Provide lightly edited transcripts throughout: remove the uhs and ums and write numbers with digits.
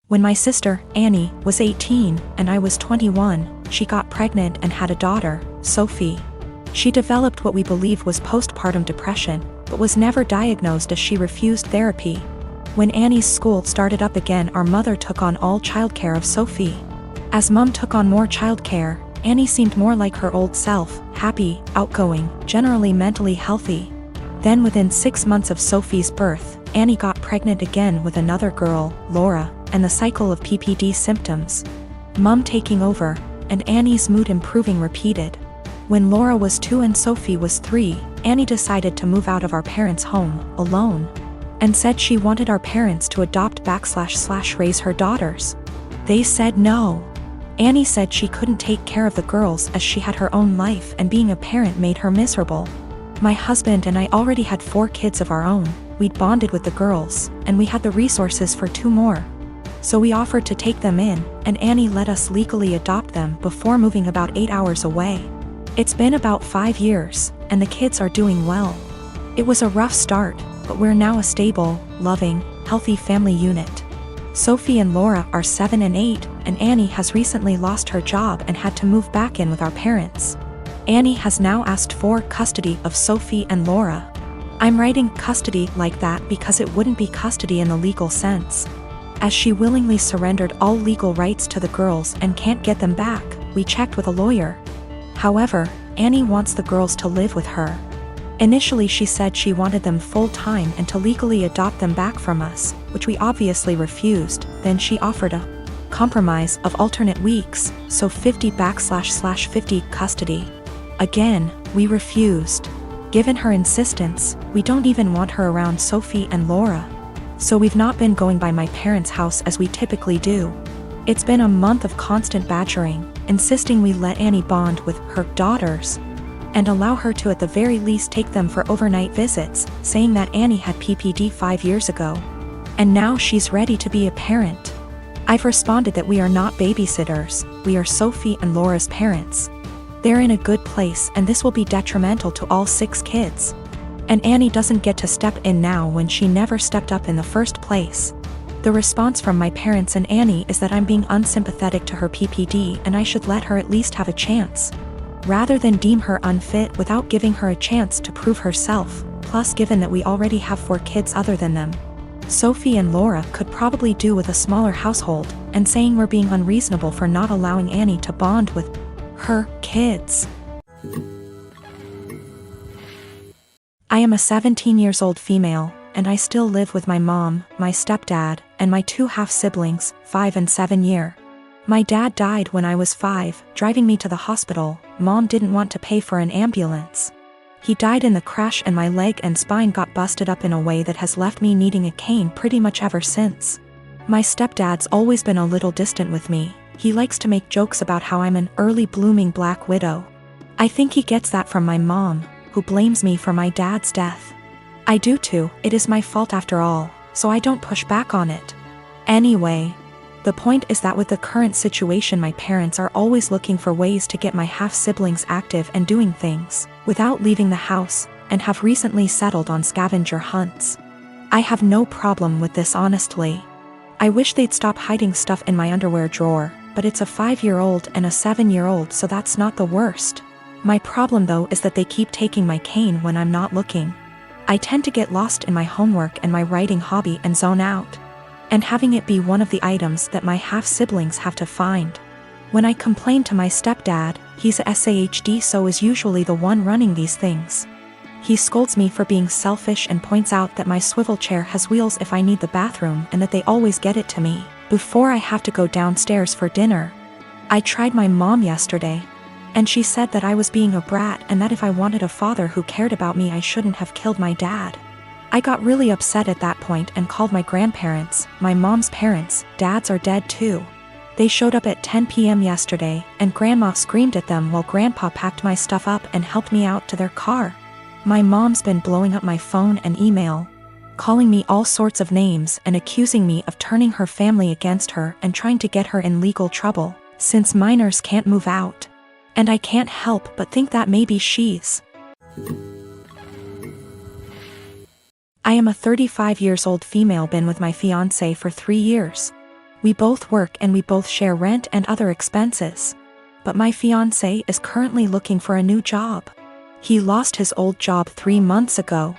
When my sister, Annie, was 18 and I was 21, she got pregnant and had a daughter, Sophie. She developed what we believe was postpartum depression, but was never diagnosed as she refused therapy. When Annie's school started up again, our mother took on all childcare of Sophie. As Mum took on more childcare, Annie seemed more like her old self, happy, outgoing, generally mentally healthy. Then within 6 months of Sophie's birth, Annie got pregnant again with another girl, Laura, and the cycle of PPD symptoms. Mum taking over, and Annie's mood improving repeated. When Laura was 2 and Sophie was 3, Annie decided to move out of our parents' home, alone, and said she wanted our parents to adopt/raise her daughters. They said no. Annie said she couldn't take care of the girls as she had her own life and being a parent made her miserable. My husband and I already had 4 kids of our own, we'd bonded with the girls, and we had the resources for 2 more. So we offered to take them in, and Annie let us legally adopt them before moving about 8 hours away. It's been about 5 years, and the kids are doing well. It was a rough start, but we're now a stable, loving, healthy family unit. Sophie and Laura are 7 and 8, and Annie has recently lost her job and had to move back in with our parents. Annie has now asked for custody of Sophie and Laura. I'm writing custody like that because it wouldn't be custody in the legal sense. As she willingly surrendered all legal rights to the girls and can't get them back, we checked with a lawyer. However, Annie wants the girls to live with her. Initially she said she wanted them full-time and to legally adopt them back from us, which we obviously refused. Then she offered a compromise of alternate weeks, so 50//50 custody. Again, we refused. Given her insistence, we don't even want her around Sophie and Laura. So we've not been going by my parents' house as we typically do. It's been a month of constant badgering, insisting we let Annie bond with her daughters and allow her to at the very least take them for overnight visits, saying that Annie had PPD 5 years ago. And now she's ready to be a parent. I've responded that we are not babysitters, we are Sophie and Laura's parents. They're in a good place and this will be detrimental to all 6 kids. And Annie doesn't get to step in now when she never stepped up in the first place. The response from my parents and Annie is that I'm being unsympathetic to her PPD and I should let her at least have a chance, rather than deem her unfit without giving her a chance to prove herself. Plus, given that we already have 4 kids other than them, Sophie and Laura could probably do with a smaller household, and saying we're being unreasonable for not allowing Annie to bond with her kids. I am a 17-year-old female, and I still live with my mom, my stepdad, and my 2 half-siblings, 5 and 7 year. My dad died when I was 5, driving me to the hospital. Mom didn't want to pay for an ambulance. He died in the crash and my leg and spine got busted up in a way that has left me needing a cane pretty much ever since. My stepdad's always been a little distant with me. He likes to make jokes about how I'm an early blooming black widow. I think he gets that from my mom, who blames me for my dad's death. I do too, it is my fault after all, so I don't push back on it. Anyway, the point is that with the current situation my parents are always looking for ways to get my half-siblings active and doing things, without leaving the house, and have recently settled on scavenger hunts. I have no problem with this honestly. I wish they'd stop hiding stuff in my underwear drawer, but it's a 5-year-old and a 7-year-old so that's not the worst. My problem though is that they keep taking my cane when I'm not looking. I tend to get lost in my homework and my writing hobby and zone out, and having it be one of the items that my half-siblings have to find. When I complain to my stepdad, he's a SAHD so is usually the one running these things. He scolds me for being selfish and points out that my swivel chair has wheels if I need the bathroom and that they always get it to me before I have to go downstairs for dinner. I tried my mom yesterday, and she said that I was being a brat and that if I wanted a father who cared about me I shouldn't have killed my dad. I got really upset at that point and called my grandparents, my mom's parents. Dads are dead too. They showed up at 10 p.m. yesterday, and Grandma screamed at them while Grandpa packed my stuff up and helped me out to their car. My mom's been blowing up my phone and email, calling me all sorts of names and accusing me of turning her family against her and trying to get her in legal trouble, since minors can't move out. And I can't help but think that maybe she's. I am a 35-year-old female, been with my fiancé for 3 years. We both work and we both share rent and other expenses. But my fiancé is currently looking for a new job. He lost his old job 3 months ago.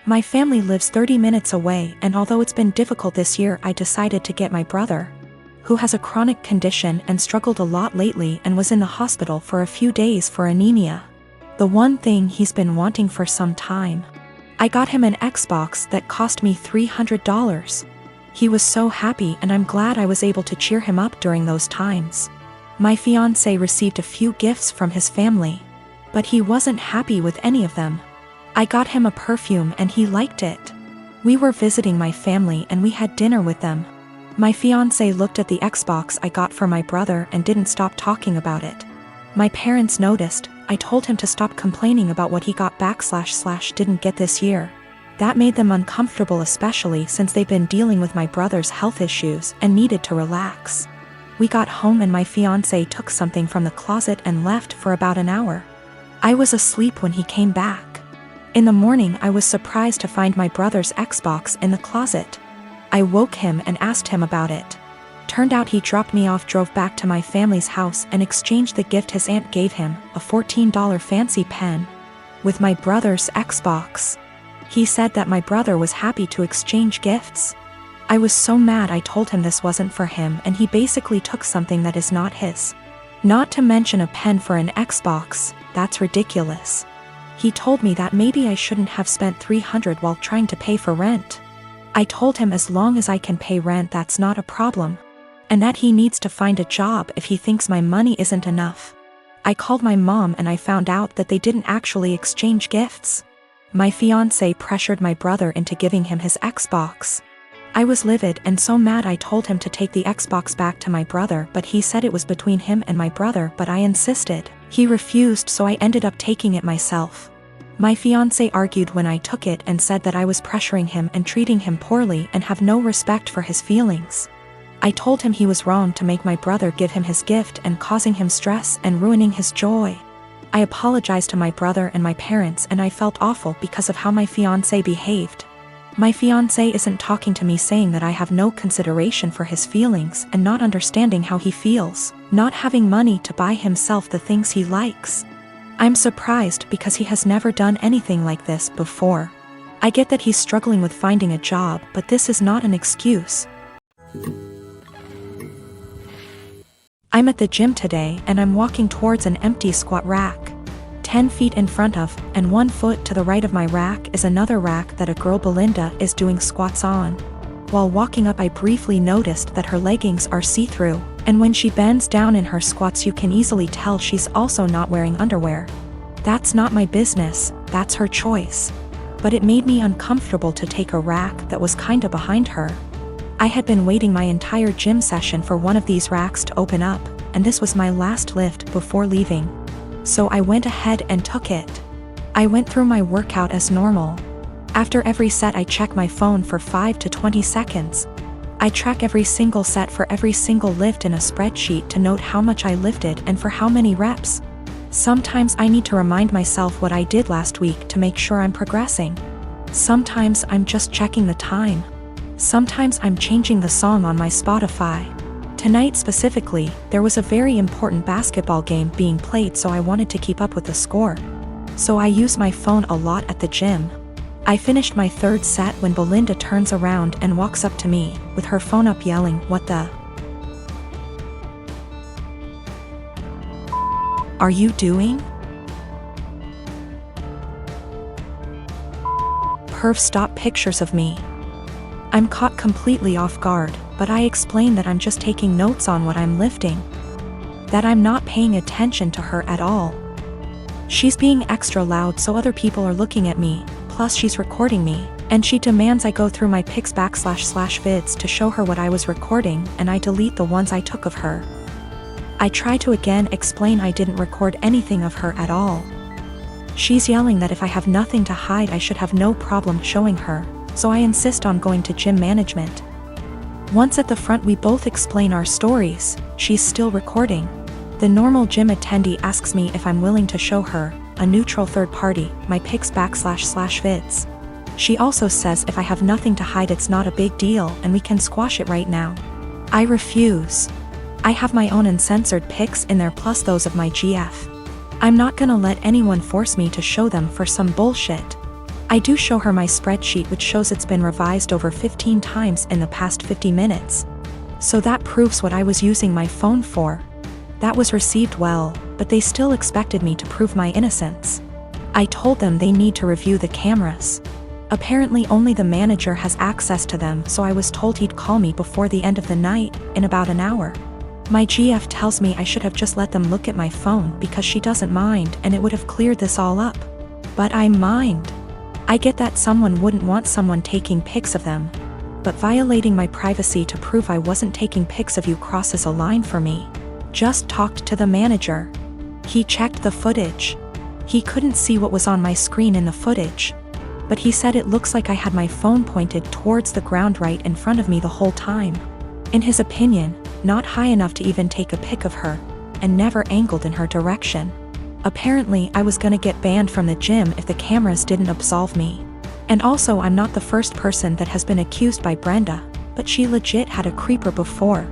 My family lives 30 minutes away, and although it's been difficult this year, I decided to get my brother, who has a chronic condition and struggled a lot lately and was in the hospital for a few days for anemia. The one thing he's been wanting for some time. I got him an Xbox that cost me $300. He was so happy, and I'm glad I was able to cheer him up during those times. My fiancé received a few gifts from his family, but he wasn't happy with any of them. I got him a perfume and he liked it. We were visiting my family and we had dinner with them. My fiancé looked at the Xbox I got for my brother and didn't stop talking about it. My parents noticed. I told him to stop complaining about what he got / didn't get this year. That made them uncomfortable, especially since they've been dealing with my brother's health issues and needed to relax. We got home and my fiancé took something from the closet and left for about an hour. I was asleep when he came back. In the morning, I was surprised to find my brother's Xbox in the closet. I woke him and asked him about it. Turned out he dropped me off, drove back to my family's house, and exchanged the gift his aunt gave him, a $14 fancy pen, with my brother's Xbox. He said that my brother was happy to exchange gifts. I was so mad. I told him this wasn't for him, and he basically took something that is not his. Not to mention a pen for an Xbox, that's ridiculous. He told me that maybe I shouldn't have spent $300 while trying to pay for rent. I told him as long as I can pay rent, that's not a problem, and that he needs to find a job if he thinks my money isn't enough. I called my mom and I found out that they didn't actually exchange gifts. My fiancé pressured my brother into giving him his Xbox. I was livid and so mad. I told him to take the Xbox back to my brother, but he said it was between him and my brother, but I insisted. He refused, so I ended up taking it myself. My fiancé argued when I took it and said that I was pressuring him and treating him poorly and have no respect for his feelings. I told him he was wrong to make my brother give him his gift and causing him stress and ruining his joy. I apologized to my brother and my parents, and I felt awful because of how my fiancé behaved. My fiancé isn't talking to me, saying that I have no consideration for his feelings and not understanding how he feels, not having money to buy himself the things he likes. I'm surprised because he has never done anything like this before. I get that he's struggling with finding a job, but this is not an excuse. I'm at the gym today and I'm walking towards an empty squat rack. 10 feet in front of, and 1 foot to the right of my rack is another rack that a girl, Belinda, is doing squats on. While walking up, I briefly noticed that her leggings are see-through, and when she bends down in her squats you can easily tell she's also not wearing underwear. That's not my business, that's her choice. But it made me uncomfortable to take a rack that was kinda behind her. I had been waiting my entire gym session for one of these racks to open up, and this was my last lift before leaving. So I went ahead and took it. I went through my workout as normal. After every set I check my phone for 5 to 20 seconds. I track every single set for every single lift in a spreadsheet to note how much I lifted and for how many reps. Sometimes I need to remind myself what I did last week to make sure I'm progressing. Sometimes I'm just checking the time. Sometimes I'm changing the song on my Spotify. Tonight specifically, there was a very important basketball game being played, so I wanted to keep up with the score. So I use my phone a lot at the gym. I finished my 3rd set when Belinda turns around and walks up to me, with her phone up, yelling, "What the are you doing? Perv, stop pictures of me." I'm caught completely off guard, but I explain that I'm just taking notes on what I'm lifting. That I'm not paying attention to her at all. She's being extra loud so other people are looking at me, plus she's recording me, and she demands I go through my pics / vids to show her what I was recording, and I delete the ones I took of her. I try to again explain I didn't record anything of her at all. She's yelling that if I have nothing to hide I should have no problem showing her, so I insist on going to gym management. Once at the front we both explain our stories. She's still recording. The normal gym attendee asks me if I'm willing to show her, a neutral third party, my pics / vids. She also says if I have nothing to hide it's not a big deal and we can squash it right now. I refuse. I have my own uncensored pics in there plus those of my GF. I'm not gonna let anyone force me to show them for some bullshit. I do show her my spreadsheet, which shows it's been revised over 15 times in the past 50 minutes. So that proves what I was using my phone for. That was received well, but they still expected me to prove my innocence. I told them they need to review the cameras. Apparently only the manager has access to them, so I was told he'd call me before the end of the night, in about an hour. My GF tells me I should have just let them look at my phone because she doesn't mind and it would have cleared this all up. But I mind. I get that someone wouldn't want someone taking pics of them. But violating my privacy to prove I wasn't taking pics of you crosses a line for me. Just talked to the manager. He checked the footage. He couldn't see what was on my screen in the footage. But he said it looks like I had my phone pointed towards the ground right in front of me the whole time. In his opinion, not high enough to even take a pic of her, and never angled in her direction. Apparently I was gonna get banned from the gym if the cameras didn't absolve me. And also I'm not the first person that has been accused by Brenda, but she legit had a creeper before.